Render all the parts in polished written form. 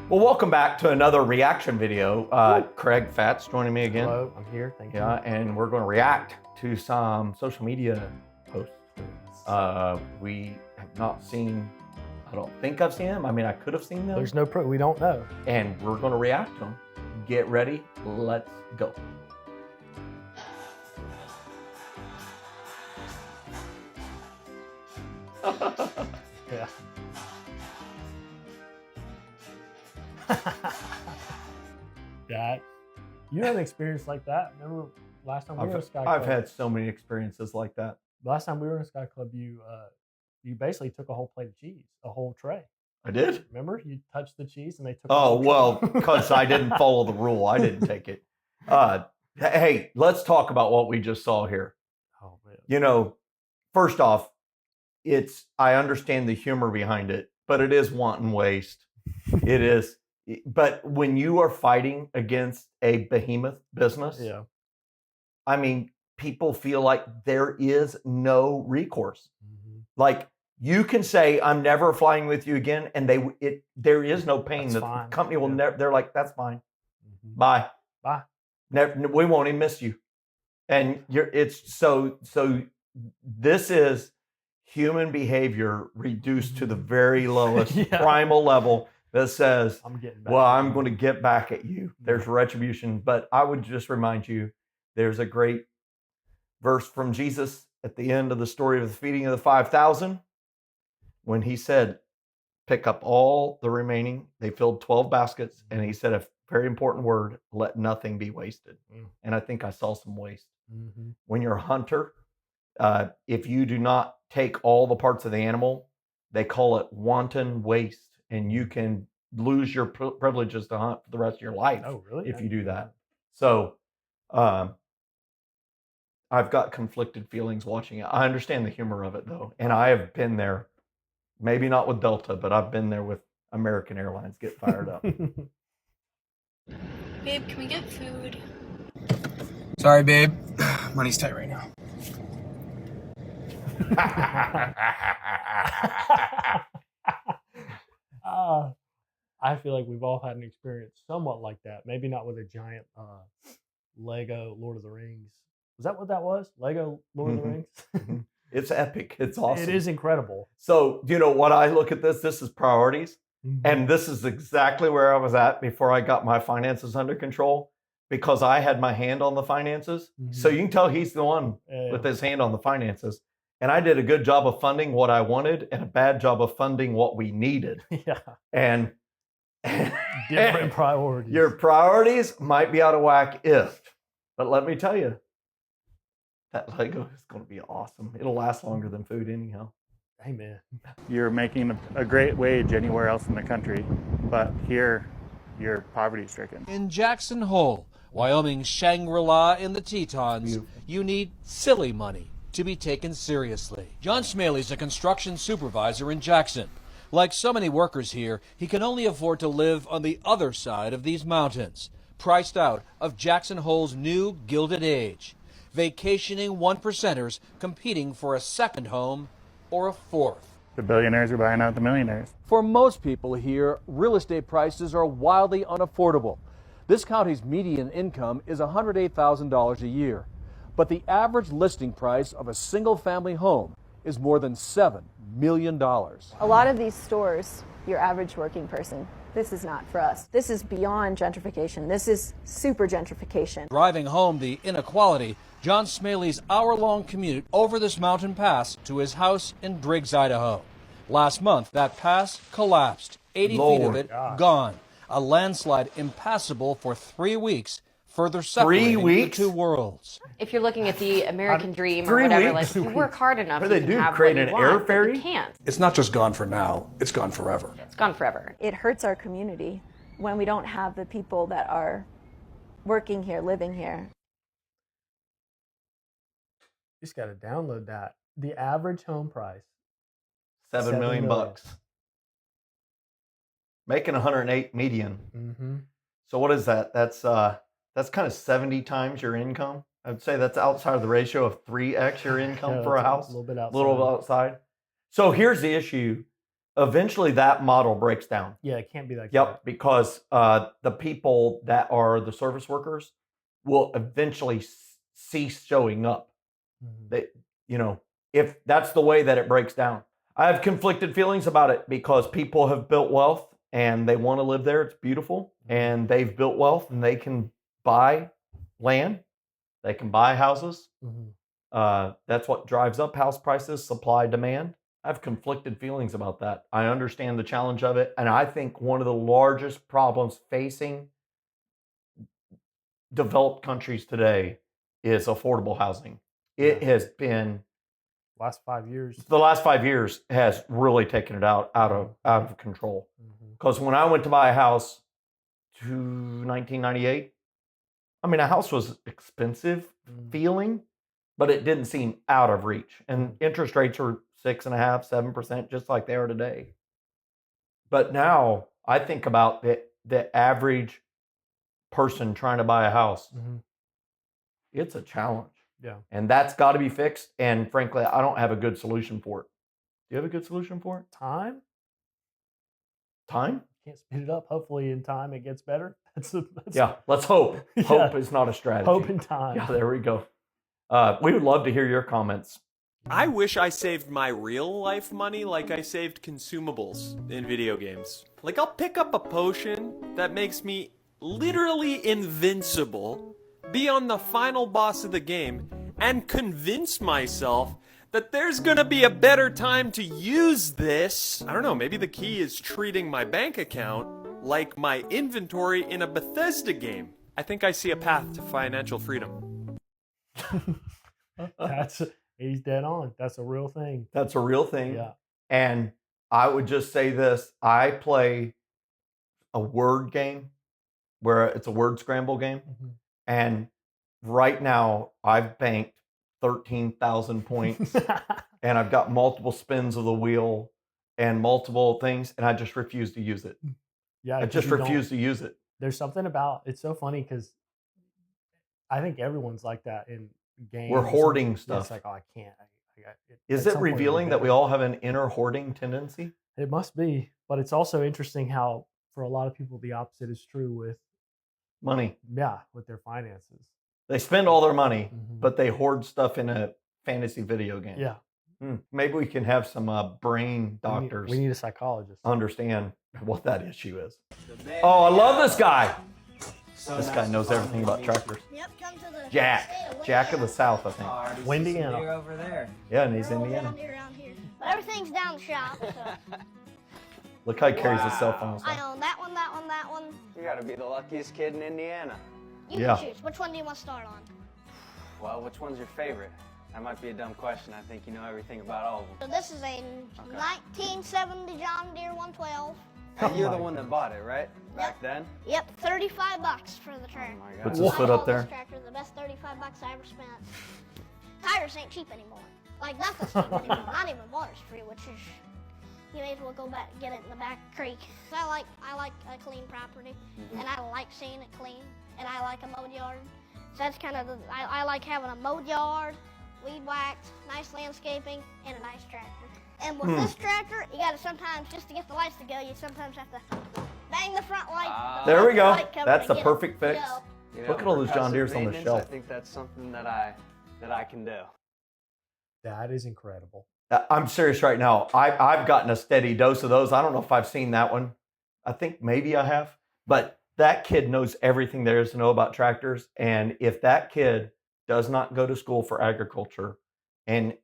Well, welcome back to another reaction video. Craig Fatts joining me again. Hello, I'm here. Thank you. Yeah, and we're going to react to some social media posts. We have not seen, I don't think I've seen them. I mean, I could have seen them. There's no proof. We don't know. And we're going to react to them. Get ready. Let's go. Yeah. That you had an experience like that. Remember last time we were in a Sky Club? I've had so many experiences like that. Last time we were in a Sky Club, you basically took a whole plate of cheese, a whole tray. I did? Remember? You touched the cheese and they took Oh, well, because I didn't follow the rule. I didn't take it. Hey, let's talk about what we just saw here. Oh, man. You know, first off, I understand the humor behind it, but it is wanton waste. It is. But when you are fighting against a behemoth business, Yeah. I mean, people feel like there is no recourse. Mm-hmm. Like you can say, "I'm never flying with you again," and there is no pain. That's the fine. company will never. They're like, "That's fine. Mm-hmm. Bye. Bye. Never, we won't even miss you." And it's so. This is human behavior reduced to the very lowest primal level that says, I'm getting back. well, I'm going to get back at you. There's retribution. But I would just remind you, there's a great verse from Jesus at the end of the story of the feeding of the 5,000 when he said, pick up all the remaining. They filled 12 baskets. And he said a very important word, let nothing be wasted. And I think I saw some waste. Mm-hmm. When you're a hunter, if you do not take all the parts of the animal, they call it wanton waste. And you can lose your privileges to hunt for the rest of your life if you do that. So I've got conflicted feelings watching it. I understand the humor of it, though. And I have been there, maybe not with Delta, but I've been there with American Airlines get fired up. Babe, can we get food? Sorry, babe. Money's tight right now. I feel like we've all had an experience somewhat like that. Maybe not with a giant Lego Lord of the Rings. Was that what that was? Lego Lord of the Rings? It's epic. It's awesome. It is incredible. So, you know what I look at this? This is priorities. And this is exactly where I was at before I got my finances under control, because I had my hand on the finances. So you can tell he's the one with his hand on the finances. And I did a good job of funding what I wanted and a bad job of funding what we needed. Yeah. And different priorities. Your priorities might be out of whack but let me tell you, that Lego is going to be awesome. It'll last longer than food anyhow. Amen. You're making a great wage anywhere else in the country, but here you're poverty stricken. In Jackson Hole, Wyoming's Shangri-La in the Tetons, you need silly money to be taken seriously. John Smaley's a construction supervisor in Jackson. Like so many workers here, he can only afford to live on the other side of these mountains, priced out of Jackson Hole's new Gilded Age. Vacationing one-percenters competing for a second home or a fourth. The billionaires are buying out the millionaires. For most people here, real estate prices are wildly unaffordable. This county's median income is $108,000 a year, but the average listing price of a single-family home is more than $7 million. A lot of these stores, your average working person, this is not for us. This is beyond gentrification. This is super gentrification. Driving home the inequality, John Smaley's hour-long commute over this mountain pass to his house in Driggs, Idaho. Last month, that pass collapsed. 80 feet of it gone. A landslide impassable for 3 weeks, further separating the two worlds. If you're looking at the American dream or whatever, like you work hard enough, you can have what you want, but you can't. It's not just gone for now, it's gone forever. It's gone forever. It hurts our community when we don't have the people that are working here, living here. You just got to download that. The average home price, $7 million bucks. Making 108 median. So what is that? That's kind of 70 times your income. I would say that's outside of the ratio of 3x your income for a house. A little bit outside. A little outside. So here's the issue eventually that model breaks down. Yeah, it can't be that. Yep, because the people that are the service workers will eventually cease showing up. They, if that's the way that it breaks down. I have conflicted feelings about it because people have built wealth and they want to live there. It's beautiful, and they've built wealth and they can buy land, they can buy houses. That's what drives up house prices, supply, demand. I have conflicted feelings about that. I understand the challenge of it, and I think one of the largest problems facing developed countries today is affordable housing. It has been last 5 years. The last 5 years has really taken it out of control. Because when I went to buy a house to 1998, I mean, a house was expensive feeling, but it didn't seem out of reach. And interest rates were 6.5%, 7%, just like they are today. But now I think about the average person trying to buy a house. It's a challenge. Yeah. And that's got to be fixed. And frankly, I don't have a good solution for it. Do you have a good solution for it? Time? Time? Can't speed it up. Hopefully in time it gets better. Yeah, let's hope. Hope is not a strategy. Hope and time. Yeah, there we go. We would love to hear your comments. I wish I saved my real life money like I saved consumables in video games. Like, I'll pick up a potion that makes me literally invincible, be on the final boss of the game, and convince myself that there's gonna be a better time to use this. I don't know, maybe the key is treating my bank account like my inventory in a Bethesda game. I think I see a path to financial freedom. He's dead on. That's a real thing. That's a real thing. Yeah. And I would just say this. I play a word game where it's a word scramble game. And right now I've banked 13,000 points and I've got multiple spins of the wheel and multiple things, and I just refuse to use it. Yeah, I just refuse to use it. There's something about it's so funny because I think everyone's like that in games. We're hoarding stuff. It's like, oh, I can't. Is it revealing that we all have an inner hoarding tendency? It must be, but it's also interesting how for a lot of people the opposite is true with money. Yeah, with their finances. They spend all their money, but they hoard stuff in a fantasy video game. Yeah. Maybe we can have some brain doctors. We need a psychologist. Understand what that issue is. Oh, I love this guy. This guy knows everything about tractors. Yep, come to the Jack of the South, I think. Oh, Indiana. Over there. Yeah, and he's Indiana. Around here. But everything's down the shop. So. Look how he carries his cell phone. I own that one, that one, that one. You gotta be the luckiest kid in Indiana. You can choose. Which one do you want to start on? Well, which one's your favorite? That might be a dumb question. I think you know everything about all of them. So this is a 1970 John Deere 112. And you're the one that bought it, right? Back then? Yep, $35 for the tractor. Oh my God. Puts his foot up there. This tractor, the best $35 I ever spent. Tires ain't cheap anymore. Like nothing's cheap anymore. Not even water's free, which is you may as well go back and get it in the back creek. I like a clean property, and I like seeing it clean, and I like a mowed yard. So that's kind of I like having a mowed yard, weed whacked, nice landscaping, and a nice tractor. And with this tractor, you gotta sometimes, just to get the lights to go, you sometimes have to bang the front light. There we go. Light cover That's to the get perfect it fix. go. You know, Look at all those John Deeres on the maintenance, shelf. I think that's something that I can do. That is incredible. I'm serious right now. I've gotten a steady dose of those. I don't know if I've seen that one. I think maybe I have. But that kid knows everything there is to know about tractors. And if that kid does not go to school for agriculture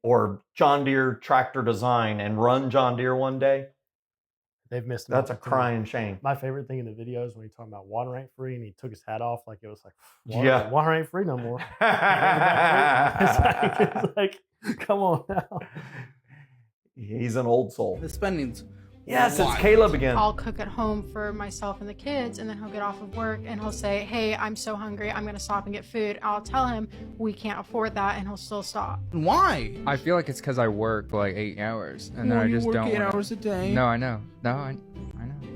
or John Deere tractor design and run John Deere one day, they've missed. That's a crying shame. My favorite thing in the video is when he's talking about water ain't free, and he took his hat off like it was like, water ain't free no more. it's like, come on now. He's an old soul. The spending's Yes, it's Caleb again. I'll cook at home for myself and the kids, and then he'll get off of work and he'll say, hey, I'm so hungry, I'm going to stop and get food. I'll tell him we can't afford that, and he'll still stop. Why? I feel like it's because I work like 8 hours, and then I just don't. You work 8 hours a day. No, I know. No, I know.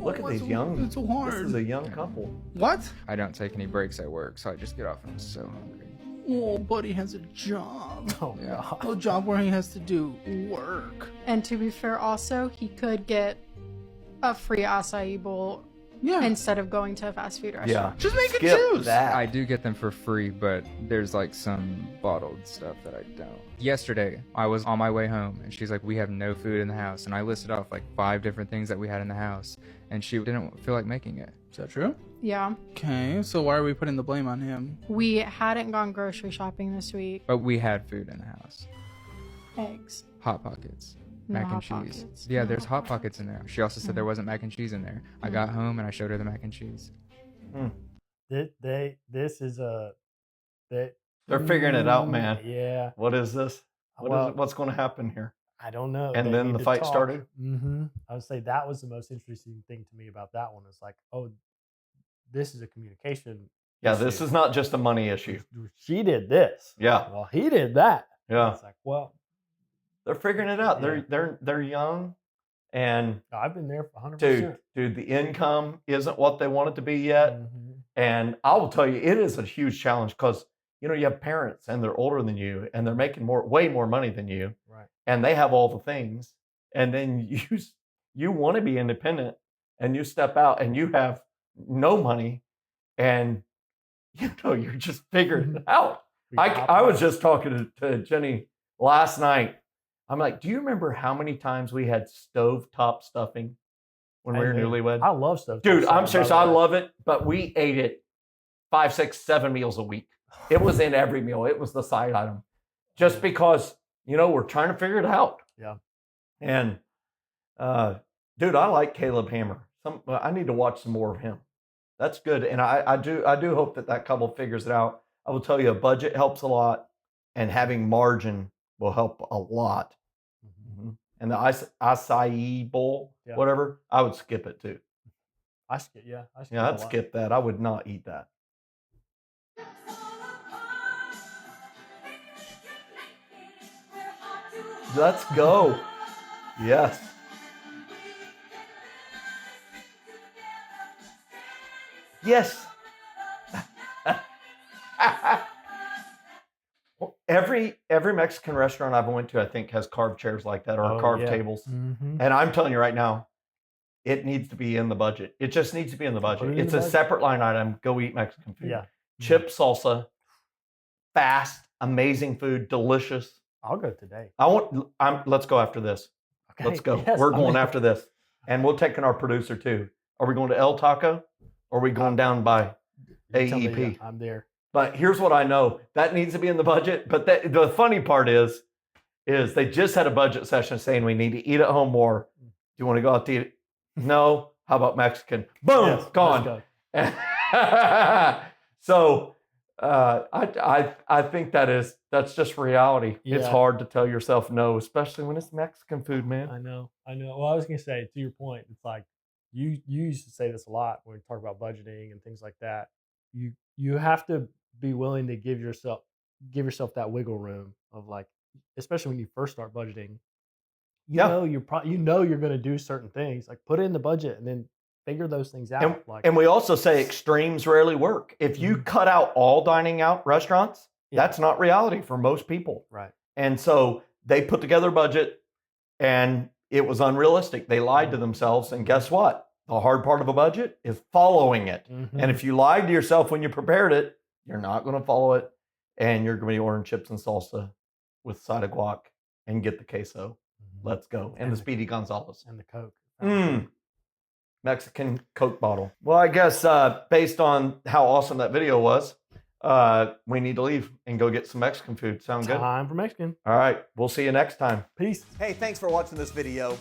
Look at these young. It's so hard. This is a young couple. What? I don't take any breaks at work, so I just get off and I'm so hungry. Oh, buddy has a job. Oh, God. A job where he has to do work. And to be fair, also, he could get a free acai bowl instead of going to a fast food restaurant. Yeah. Just make Skip it juice. that. I do get them for free, but there's like some bottled stuff that I don't. Yesterday, I was on my way home and she's like, we have no food in the house. And I listed off like 5 different things that we had in the house and she didn't feel like making it. Is that true? Yeah. Okay, so why are we putting the blame on him? We hadn't gone grocery shopping this week. But we had food in the house. Eggs. Hot Pockets. No Mac and Hot cheese. Pockets. Yeah, No there's Hot Hot Pockets in there. She also said there wasn't mac and cheese in there. I got home and I showed her the mac and cheese. This is a... They're figuring it out, man. Yeah. What is this? What's going to happen here? I don't know. And They then need the to fight talk. started? I would say that was the most interesting thing to me about that one. It's like, oh, this is a communication Yeah, issue. this is not just a money issue. She did this. Yeah. Well, he did that. Yeah. It's like, well, they're figuring it out. Yeah. They're young, and I've been there for 100%. dude, the income isn't what they want it to be yet. And I will tell you, it is a huge challenge because you have parents and they're older than you and they're making way more money than you, Right. and they have all the things, and then you want to be independent, and you step out and you have no money, and you're just figuring it out. I was just talking to Jenny last night. I'm like, do you remember how many times we had stovetop stuffing when we were newlywed? I love stovetop Dude, stuffing, I'm serious. by the I way. love it, but we ate it 5, 6, 7 meals a week. It was in every meal. It was the side item. Just because, we're trying to figure it out. Yeah. And, dude, I like Caleb Hammer. I need to watch some more of him. That's good. And I do hope that couple figures it out. I will tell you, a budget helps a lot, and having margin will help a lot. And the acai bowl, whatever, I would skip it too. I skip a I'd lot. skip that. I would not eat that. Let's go. Yes. Yes. Every Mexican restaurant I've went to, I think, has carved chairs like that or carved tables. And I'm telling you right now, it needs to be in the budget. It just needs to be in the budget. It's a separate line item. Go eat Mexican food. Yeah. Chip salsa, fast, amazing food, delicious. I'll go today. Let's go after this. Okay, Let's go. yes, We're I'm going in. after this. And we'll take in our producer too. Are we going to El Taco? Or are we going down by Tell me, AEP? I'm there. But here's what I know. That needs to be in the budget. But the funny part is they just had a budget session saying we need to eat at home more. Do you want to go out to eat? No. How about Mexican? Boom, Yes, gone. So I think that's just reality. It's Yeah. hard to tell yourself no, especially when it's Mexican food, man. I know. Well, I was gonna say, to your point, it's like you used to say this a lot when we talk about budgeting and things like that. You have to be willing to give yourself that wiggle room of, like, especially when you first start budgeting. You're going to do certain things, like put it in the budget and then figure those things out. And we also say extremes rarely work. If you cut out all dining out restaurants, that's not reality for most people. Right. And so they put together a budget and it was unrealistic. They lied to themselves. And guess what? The hard part of a budget is following it. And if you lied to yourself when you prepared it, you're not going to follow it. And you're going to be ordering chips and salsa with a side of guac and get the queso. Let's go. And the Speedy Gonzalez. And the Coke. Mexican Coke bottle. Well, I guess based on how awesome that video was, we need to leave and go get some Mexican food. Sound good? Time for Mexican. All right. We'll see you next time. Peace. Hey, thanks for watching this video.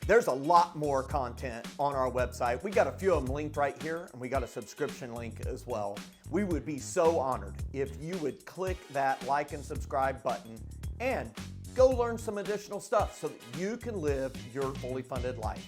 There's a lot more content on our website. We got a few of them linked right here, and we got a subscription link as well. We would be so honored if you would click that like and subscribe button and go learn some additional stuff so that you can live your fully funded life.